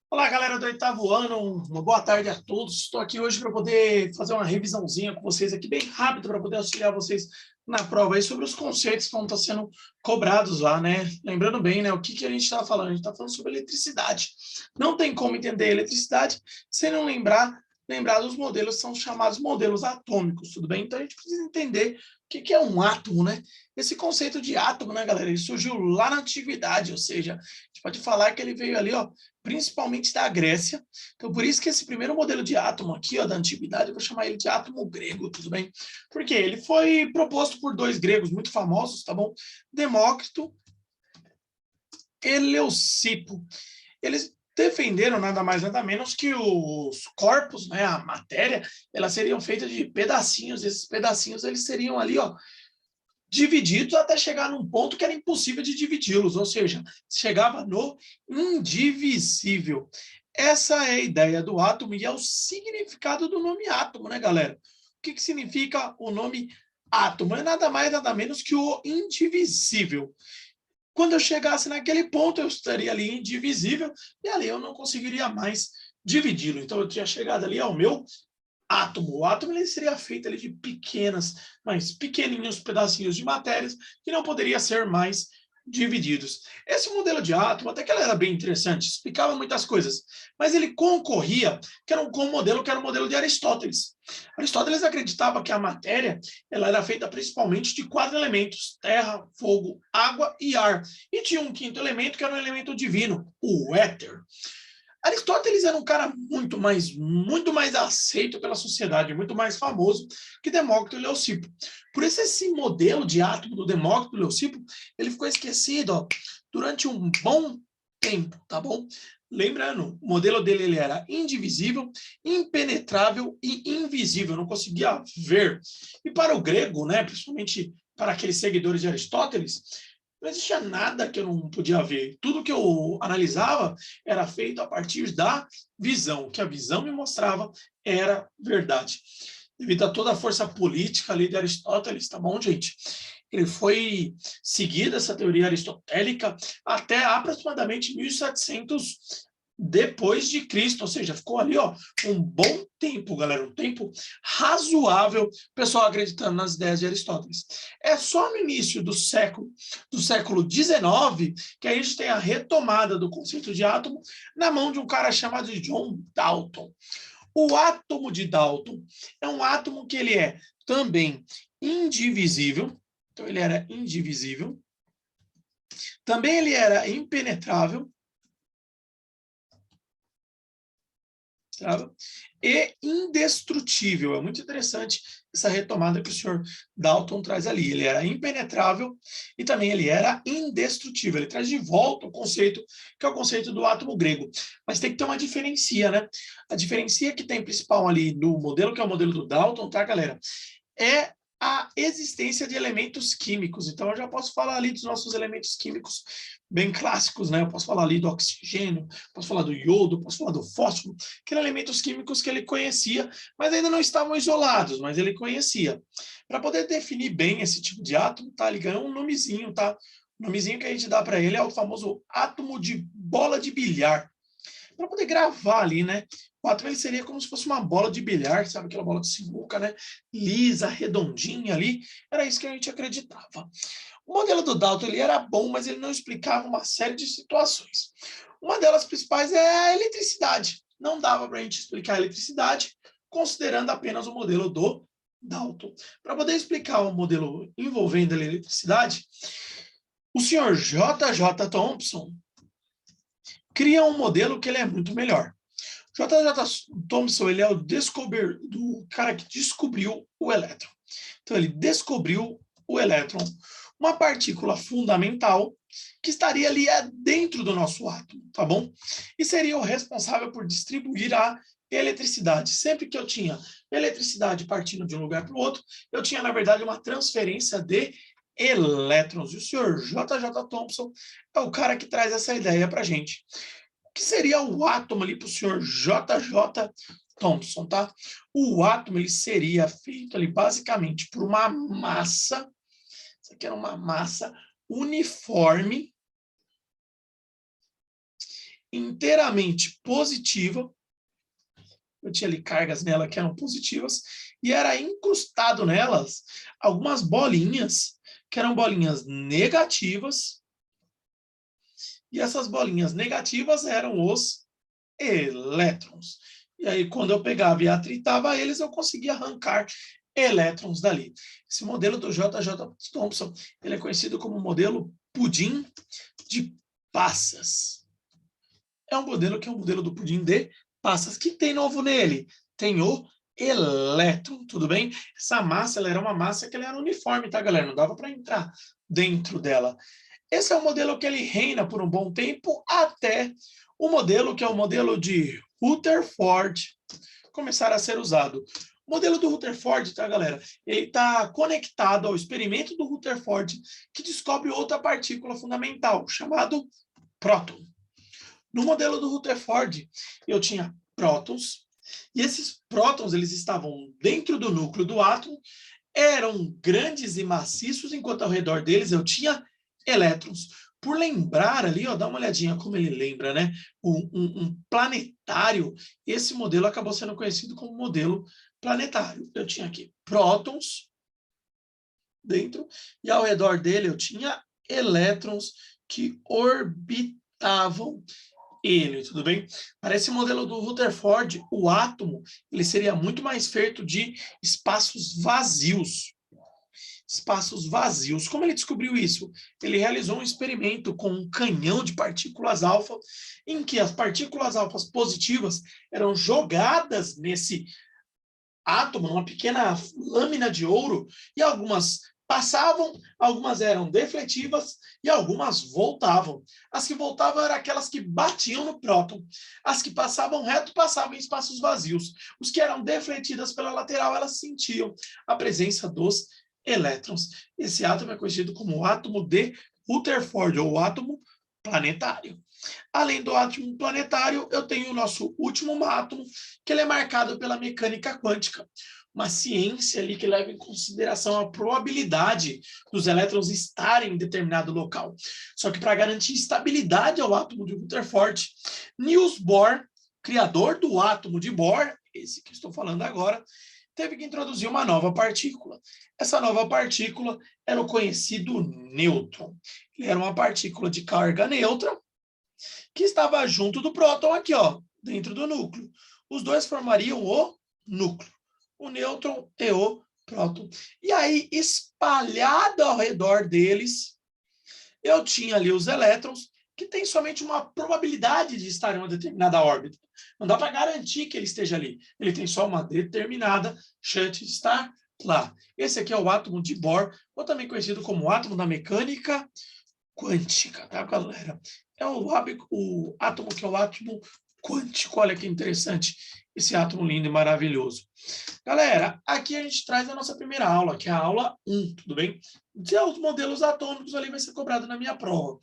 Olá, galera do oitavo ano, uma boa tarde a todos. Estou aqui hoje para poder fazer uma revisãozinha com vocês aqui, bem rápido, para poder auxiliar vocês na prova aí sobre os conceitos que vão estar sendo cobrados lá, né? Lembrando bem, né, o que a gente está falando? A gente está falando sobre eletricidade. Não tem como entender eletricidade sem não lembrar dos modelos que são chamados modelos atômicos, tudo bem? Então a gente precisa entender o que é um átomo, né? Esse conceito de átomo, né, galera, ele surgiu lá na antiguidade, ou seja, a gente pode falar que ele veio ali, ó, principalmente da Grécia. Então, por isso que esse primeiro modelo de átomo aqui, ó, da antiguidade, eu vou chamar ele de átomo grego, tudo bem? Porque ele foi proposto por dois gregos muito famosos, tá bom? Demócrito e Leucipo. Eles defenderam nada mais nada menos que os corpos, né, a matéria, elas seriam feitas de pedacinhos. Esses pedacinhos eles seriam ali, ó, divididos até chegar num ponto que era impossível de dividi-los, ou seja, chegava no indivisível. Essa é a ideia do átomo e é o significado do nome átomo, né, galera? O que significa o nome átomo? É nada mais, nada menos que o indivisível. Quando eu chegasse naquele ponto, eu estaria ali indivisível e ali eu não conseguiria mais dividi-lo. Então, eu tinha chegado ali ao meu átomo. O átomo ele seria feito ali de pequenas, mas pequenininhos pedacinhos de matérias que não poderiam ser mais divididos. Esse modelo de átomo, até que ele era bem interessante, explicava muitas coisas, mas ele concorria com um modelo que era o modelo de Aristóteles. Aristóteles acreditava que a matéria ela era feita principalmente de 4 elementos: terra, fogo, água e ar. E tinha um quinto elemento que era um elemento divino, o éter. Aristóteles era um cara muito mais aceito pela sociedade, muito mais famoso que Demócrito e Leucipo. Por isso, esse modelo de átomo do Demócrito e Leucipo, ele ficou esquecido, ó, durante um bom tempo, tá bom? Lembrando, o modelo dele ele era indivisível, impenetrável e invisível, não conseguia ver. E para o grego, né, principalmente para aqueles seguidores de Aristóteles, não existia nada que eu não podia ver. Tudo que eu analisava era feito a partir da visão. O que a visão me mostrava era verdade. Devido a toda a força política ali de Aristóteles, tá bom, gente? Ele foi seguido essa teoria aristotélica até aproximadamente 1700 depois de Cristo, ou seja, ficou ali, ó, um bom tempo, galera, um tempo razoável, o pessoal acreditando nas ideias de Aristóteles. É só no início do século XIX que a gente tem a retomada do conceito de átomo na mão de um cara chamado John Dalton. O átomo de Dalton é um átomo que ele é também indivisível, então ele era indivisível, também ele era impenetrável, e indestrutível. É muito interessante essa retomada que o senhor Dalton traz ali. Ele era impenetrável e também ele era indestrutível. Ele traz de volta o conceito, que é o conceito do átomo grego. Mas tem que ter uma diferencia, né? A diferencia que tem principal ali no modelo, que é o modelo do Dalton, tá, galera? É a existência de elementos químicos. Então, eu já posso falar ali dos nossos elementos químicos bem clássicos, né? Eu posso falar ali do oxigênio, posso falar do iodo, posso falar do fósforo, que eram elementos químicos que ele conhecia, mas ainda não estavam isolados, mas ele conhecia. Para poder definir bem esse tipo de átomo, tá? Ele ganhou um nomezinho, tá? O nomezinho que a gente dá para ele é o famoso átomo de bola de bilhar. Para poder gravar ali, né? O átomo ele seria como se fosse uma bola de bilhar, sabe aquela bola de sinuca, né? Lisa, redondinha ali. Era isso que a gente acreditava. O modelo do Dalton ele era bom, mas ele não explicava uma série de situações. Uma delas principais é a eletricidade. Não dava para a gente explicar a eletricidade considerando apenas o modelo do Dalton. Para poder explicar o modelo envolvendo a eletricidade, o senhor J.J. Thomson cria um modelo que ele é muito melhor. J.J. Thomson ele é o cara que descobriu o elétron. Então, ele descobriu o elétron, uma partícula fundamental que estaria ali dentro do nosso átomo, tá bom? E seria o responsável por distribuir a eletricidade. Sempre que eu tinha eletricidade partindo de um lugar para o outro, eu tinha, na verdade, uma transferência de elétrons. E o senhor J.J. Thomson é o cara que traz essa ideia para a gente. O que seria o átomo ali para o senhor J.J. Thomson, tá? O átomo ele seria feito ali basicamente por uma massa, isso aqui era uma massa uniforme inteiramente positiva. Eu tinha ali cargas nela que eram positivas, e era incrustado nelas algumas bolinhas, que eram bolinhas negativas, e essas bolinhas negativas eram os elétrons. E aí, quando eu pegava e atritava eles, eu conseguia arrancar elétrons dali. Esse modelo do J.J. Thomson, ele é conhecido como modelo pudim de passas. É um modelo que é um modelo do pudim de passas. O que tem novo nele? Tem o elétron, tudo bem? Essa massa, ela era uma massa que ela era uniforme, tá, galera? Não dava para entrar dentro dela. Esse é um modelo que ele reina por um bom tempo até o modelo que é o modelo de Rutherford começar a ser usado. O modelo do Rutherford, tá, galera? Ele está conectado ao experimento do Rutherford, que descobre outra partícula fundamental, chamado próton. No modelo do Rutherford, eu tinha prótons, e esses prótons eles estavam dentro do núcleo do átomo, eram grandes e maciços, enquanto ao redor deles eu tinha elétrons. Por lembrar ali, ó, dá uma olhadinha como ele lembra, né? Um planetário. Esse modelo acabou sendo conhecido como modelo planetário. Eu tinha aqui prótons dentro, e ao redor dele eu tinha elétrons que orbitavam ele, tudo bem? Para esse modelo do Rutherford, o átomo ele seria muito mais feito de espaços vazios. Espaços vazios. Como ele descobriu isso? Ele realizou um experimento com um canhão de partículas alfa, em que as partículas alfas positivas eram jogadas nesse átomo, numa pequena lâmina de ouro, e algumas passavam, algumas eram defletivas e algumas voltavam. As que voltavam eram aquelas que batiam no próton. As que passavam reto passavam em espaços vazios. Os que eram defletidas pela lateral, elas sentiam a presença dos elétrons. Esse átomo é conhecido como o átomo de Rutherford, ou átomo planetário. Além do átomo planetário, eu tenho o nosso último átomo, que ele é marcado pela mecânica quântica, uma ciência ali que leva em consideração a probabilidade dos elétrons estarem em determinado local. Só que para garantir estabilidade ao átomo de Rutherford, Niels Bohr, criador do átomo de Bohr, esse que estou falando agora, teve que introduzir uma nova partícula. Essa nova partícula era o conhecido nêutron. Ele era uma partícula de carga neutra, que estava junto do próton aqui, ó, dentro do núcleo. Os dois formariam o núcleo, o nêutron e o próton. E aí, espalhado ao redor deles, eu tinha ali os elétrons, que tem somente uma probabilidade de estar em uma determinada órbita. Não dá para garantir que ele esteja ali. Ele tem só uma determinada chance de estar lá. Esse aqui é o átomo de Bohr, ou também conhecido como átomo da mecânica quântica, tá, galera? É o átomo que é o átomo quântico. Olha que interessante esse átomo lindo e maravilhoso. Galera, aqui a gente traz a nossa primeira aula, que é a aula 1, tudo bem? Os modelos atômicos ali vai ser cobrado na minha prova.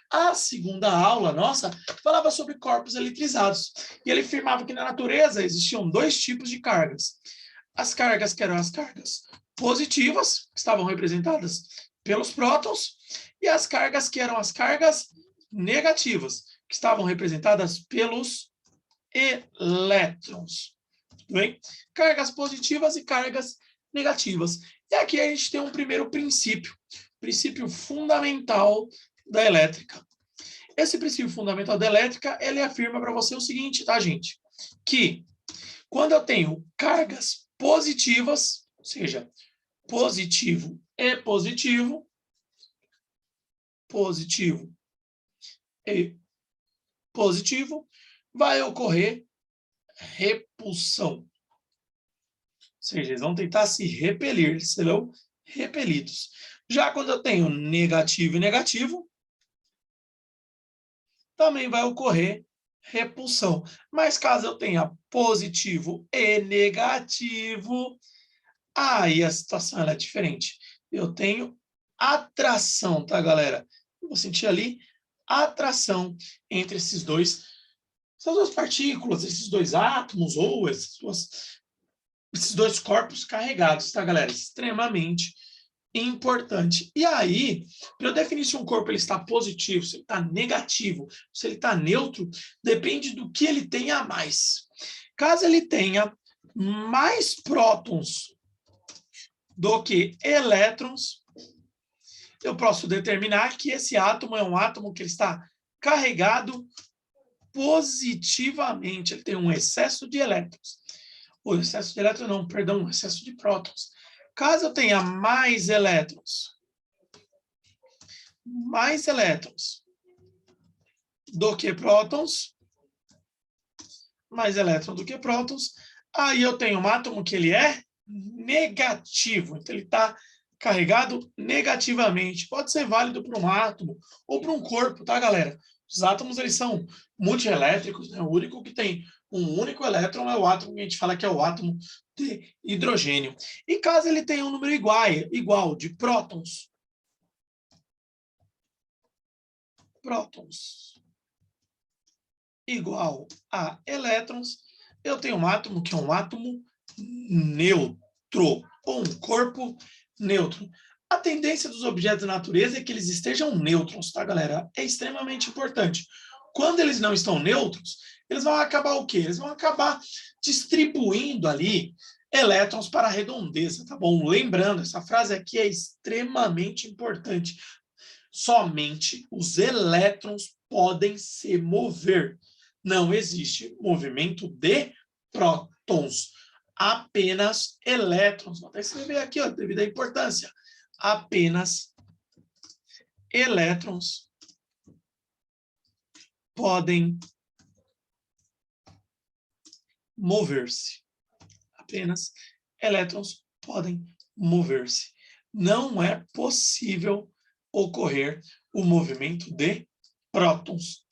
A segunda aula nossa falava sobre corpos eletrizados. E ele afirmava que na natureza existiam dois tipos de cargas. As cargas que eram as cargas positivas, que estavam representadas pelos prótons, e as cargas que eram as cargas negativas, que estavam representadas pelos elétrons. Bem? Cargas positivas e cargas negativas. E aqui a gente tem um primeiro princípio fundamental da elétrica. Esse princípio fundamental da elétrica, ele afirma para você o seguinte, tá, gente? Que quando eu tenho cargas positivas, ou seja, positivo e positivo e positivo, vai ocorrer repulsão. Ou seja, eles vão tentar se repelir, eles serão repelidos. Já quando eu tenho negativo e negativo, também vai ocorrer repulsão. Mas caso eu tenha positivo e negativo, aí a situação ela é diferente. Eu tenho atração, tá, galera? Eu vou sentir ali atração entre essas duas partículas, esses dois átomos, ou esses dois corpos carregados, tá, galera? Extremamente importante. E aí, para eu definir se um corpo ele está positivo, se ele está negativo, se ele está neutro, depende do que ele tenha a mais. Caso ele tenha mais prótons do que elétrons, eu posso determinar que esse átomo é um átomo que está carregado positivamente, ele tem um excesso de elétrons. O excesso de elétrons não, perdão, um excesso de prótons. Caso eu tenha mais elétrons do que prótons, mais elétrons do que prótons, aí eu tenho um átomo que ele é negativo, então ele está carregado negativamente. Pode ser válido para um átomo ou para um corpo, tá, galera? Os átomos, eles são multielétricos, né? O único que tem um único elétron é o átomo que a gente fala que é o átomo de hidrogênio. E caso ele tenha um número igual de prótons, igual a elétrons, eu tenho um átomo que é um átomo neutro, ou um corpo neutro. A tendência dos objetos da natureza é que eles estejam neutros, tá, galera? É extremamente importante. Quando eles não estão neutros, eles vão acabar o quê? Eles vão acabar distribuindo ali elétrons para a redondeza, tá bom? Lembrando, essa frase aqui é extremamente importante. Somente os elétrons podem se mover. Não existe movimento de prótons. Apenas elétrons. Vou até escrever aqui, ó, devido à importância. Apenas elétrons podem mover-se. Apenas elétrons podem mover-se. Não é possível ocorrer o movimento de prótons.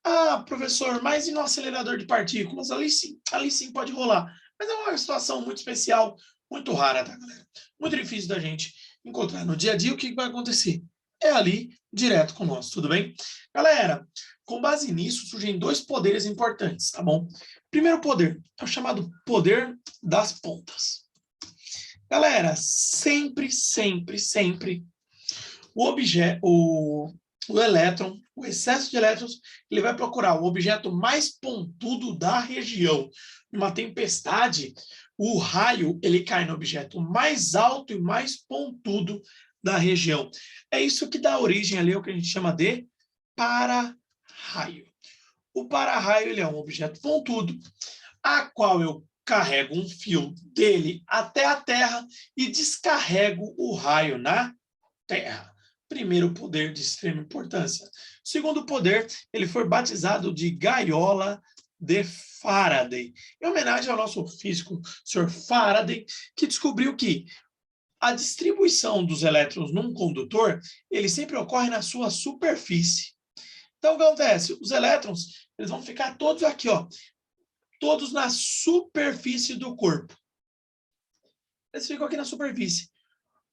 Ah, professor, mas e no acelerador de partículas? Ali sim pode rolar. Mas é uma situação muito especial, muito rara, tá, galera? Muito difícil da gente encontrar. No dia a dia, o que vai acontecer? É ali, direto com nós, tudo bem? Galera, com base nisso, surgem dois poderes importantes, tá bom? Primeiro poder é o chamado poder das pontas. Galera, sempre o elétron, o excesso de elétrons, ele vai procurar o objeto mais pontudo da região. Numa tempestade, o raio ele cai no objeto mais alto e mais pontudo da região. É isso que dá origem ali ao que a gente chama de para-raio. O para-raio ele é um objeto pontudo, a qual eu carrego um fio dele até a Terra e descarrego o raio na Terra. Primeiro poder de extrema importância. Segundo poder, ele foi batizado de gaiola de Faraday, em homenagem ao nosso físico, Sr. Faraday, que descobriu que a distribuição dos elétrons num condutor, ele sempre ocorre na sua superfície. Então, o que acontece? Os elétrons, eles vão ficar todos aqui, ó, todos na superfície do corpo. Eles ficam aqui na superfície.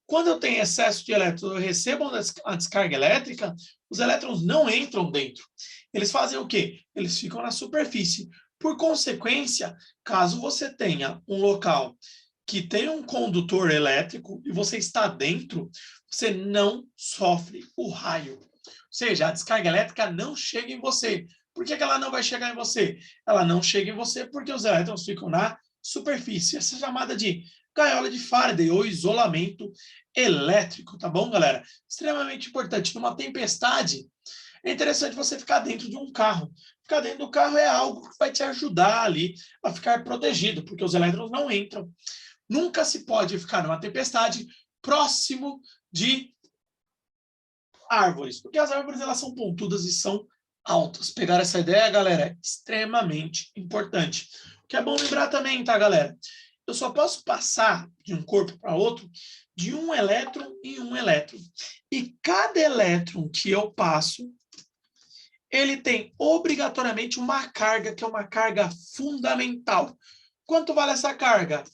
Quando eu tenho excesso de elétrons, eu recebo a descarga elétrica, os elétrons não entram dentro. Eles fazem o quê? Eles ficam na superfície. Por consequência, caso você tenha um local que tem um condutor elétrico e você está dentro, você não sofre o raio. Ou seja, a descarga elétrica não chega em você. Por que ela não vai chegar em você? Ela não chega em você porque os elétrons ficam na superfície. Essa é chamada de gaiola de Faraday ou isolamento elétrico, tá bom, galera? Extremamente importante. Numa tempestade, é interessante você ficar dentro de um carro. Ficar dentro do carro é algo que vai te ajudar ali a ficar protegido, porque os elétrons não entram. Nunca se pode ficar numa tempestade próximo de árvores, porque as árvores elas são pontudas e são altas. Pegar essa ideia, galera, é extremamente importante. O que é bom lembrar também, tá, galera? Eu só posso passar de um corpo para outro de um elétron em um elétron. E cada elétron que eu passo, ele tem obrigatoriamente uma carga, que é uma carga fundamental. Quanto vale essa carga?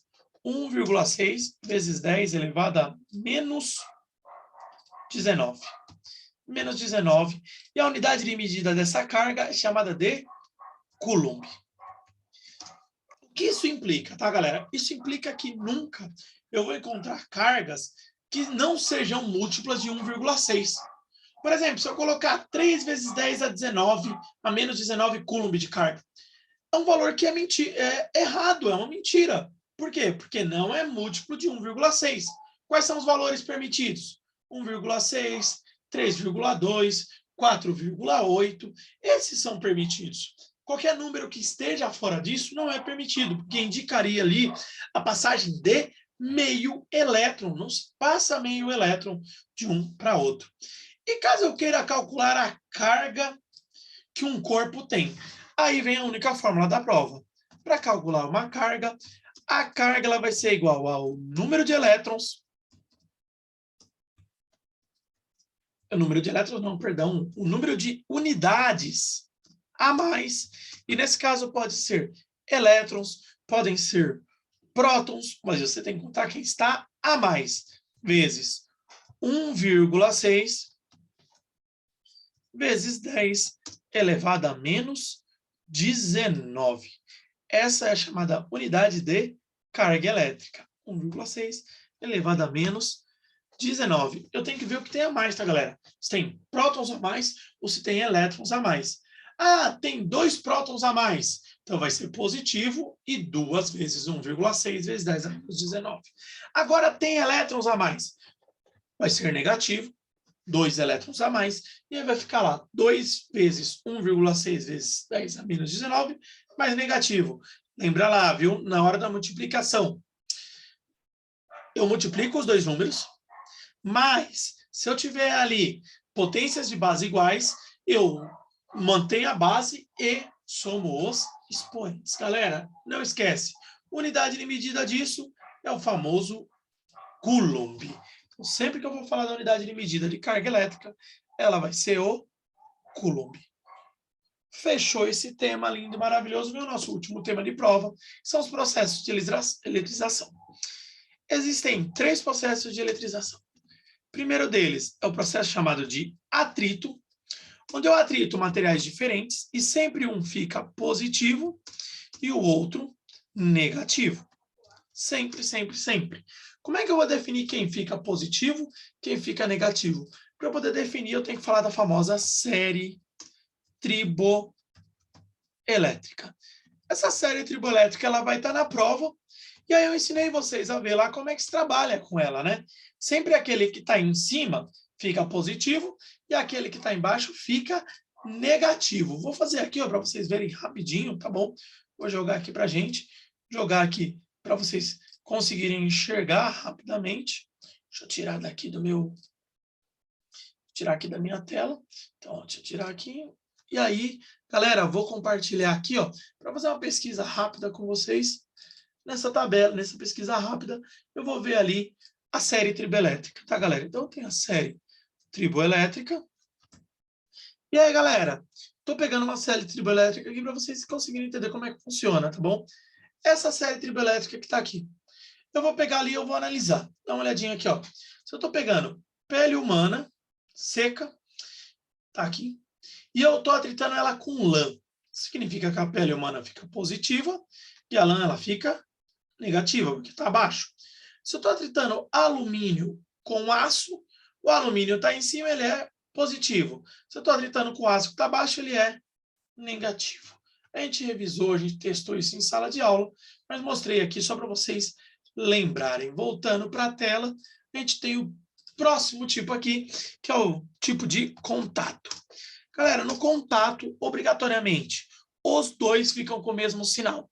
1,6 vezes 10 elevado a menos 19. Menos 19. E a unidade de medida dessa carga é chamada de Coulomb. O que isso implica, tá, galera? Isso implica que nunca eu vou encontrar cargas que não sejam múltiplas de 1,6. Por exemplo, se eu colocar 3 vezes 10 a 19, a menos 19 coulomb de carga, é um valor que é errado, é uma mentira. Por quê? Porque não é múltiplo de 1,6. Quais são os valores permitidos? 1,6, 3,2, 4,8. Esses são permitidos. Qualquer número que esteja fora disso não é permitido, porque indicaria ali a passagem de meio elétron. Não se passa meio elétron de um para outro. E caso eu queira calcular a carga que um corpo tem, aí vem a única fórmula da prova. Para calcular uma carga, a carga ela vai ser igual ao número de elétrons. O número de elétrons, não, perdão. O número de unidades a mais. E nesse caso pode ser elétrons, podem ser prótons, mas você tem que contar quem está a mais, vezes 1,6 vezes 10 elevado a menos 19. Essa é a chamada unidade de carga elétrica. 1,6 elevado a menos 19. Eu tenho que ver o que tem a mais, tá, galera? Se tem prótons a mais ou se tem elétrons a mais. Ah, tem 2 prótons a mais. Então, vai ser positivo e 2 vezes 1,6 vezes 10 a menos 19. Agora, tem elétrons a mais. Vai ser negativo, 2 elétrons a mais, e aí vai ficar lá 2 vezes 1,6 vezes 10 a menos 19, mais negativo. Lembra lá, viu? Na hora da multiplicação, eu multiplico os dois números, mas se eu tiver ali potências de base iguais, eu mantenho a base e somo os expoentes. Galera, não esquece, unidade de medida disso é o famoso Coulomb. Então, sempre que eu vou falar da unidade de medida de carga elétrica, ela vai ser o Coulomb. Fechou esse tema lindo e maravilhoso. Vem o nosso último tema de prova, que são os processos de eletrização. Existem 3 processos de eletrização. O primeiro deles é o processo chamado de atrito, onde eu atrito materiais diferentes e sempre um fica positivo e o outro negativo. Sempre, sempre, sempre. Como é que eu vou definir quem fica positivo, quem fica negativo? Para eu poder definir, eu tenho que falar da famosa série triboelétrica. Essa série triboelétrica ela vai estar na prova, e aí eu ensinei vocês a ver lá como é que se trabalha com ela, né? Sempre aquele que está em cima fica positivo e aquele que está embaixo fica negativo. Vou fazer aqui para vocês verem rapidinho, tá bom? Vou jogar aqui para a gente, jogar aqui para vocês conseguirem enxergar rapidamente. Deixa eu tirar daqui do meu... Tirar aqui da minha tela. Então, deixa eu tirar aqui. E aí, galera, vou compartilhar aqui, ó, para fazer uma pesquisa rápida com vocês. Nessa tabela, nessa pesquisa rápida, eu vou ver ali a série triboelétrica, tá, galera? Então, tem a série triboelétrica. E aí, galera, tô pegando uma série triboelétrica aqui para vocês conseguirem entender como é que funciona, tá bom? Essa série triboelétrica que está aqui. Eu vou pegar ali e eu vou analisar. Dá uma olhadinha aqui, ó. Se eu estou pegando pele humana, seca, tá aqui, e eu estou atritando ela com lã. Significa que a pele humana fica positiva e a lã ela fica negativa, porque está abaixo. Se eu estou atritando alumínio com aço, o alumínio está em cima, ele é positivo. Se eu estou atritando com aço que está abaixo, ele é negativo. A gente revisou, a gente testou isso em sala de aula, mas mostrei aqui só para vocês lembrarem. Voltando para a tela, a gente tem o próximo tipo aqui, que é o tipo de contato. Galera, no contato, obrigatoriamente, os dois ficam com o mesmo sinal.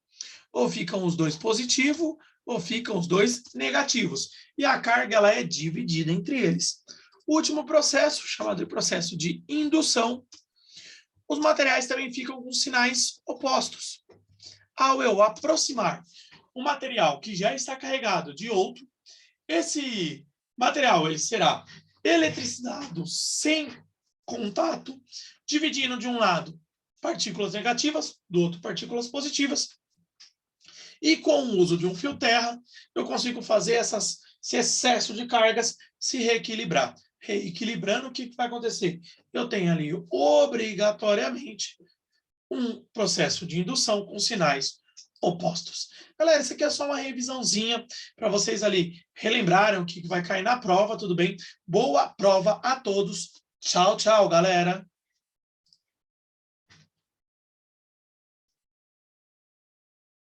Ou ficam os dois positivos, ou ficam os dois negativos. E a carga ela é dividida entre eles. O último processo, chamado de processo de indução, os materiais também ficam com sinais opostos. Ao eu aproximar um material que já está carregado de outro, esse material ele será eletricizado sem contato, dividindo de um lado partículas negativas, do outro partículas positivas. E com o uso de um fio terra, eu consigo fazer esse excesso de cargas se reequilibrar. Reequilibrando, o que vai acontecer? Eu tenho ali, obrigatoriamente, um processo de indução com sinais opostos. Galera, isso aqui é só uma revisãozinha para vocês ali relembrarem o que vai cair na prova, tudo bem? Boa prova a todos. Tchau, tchau, galera.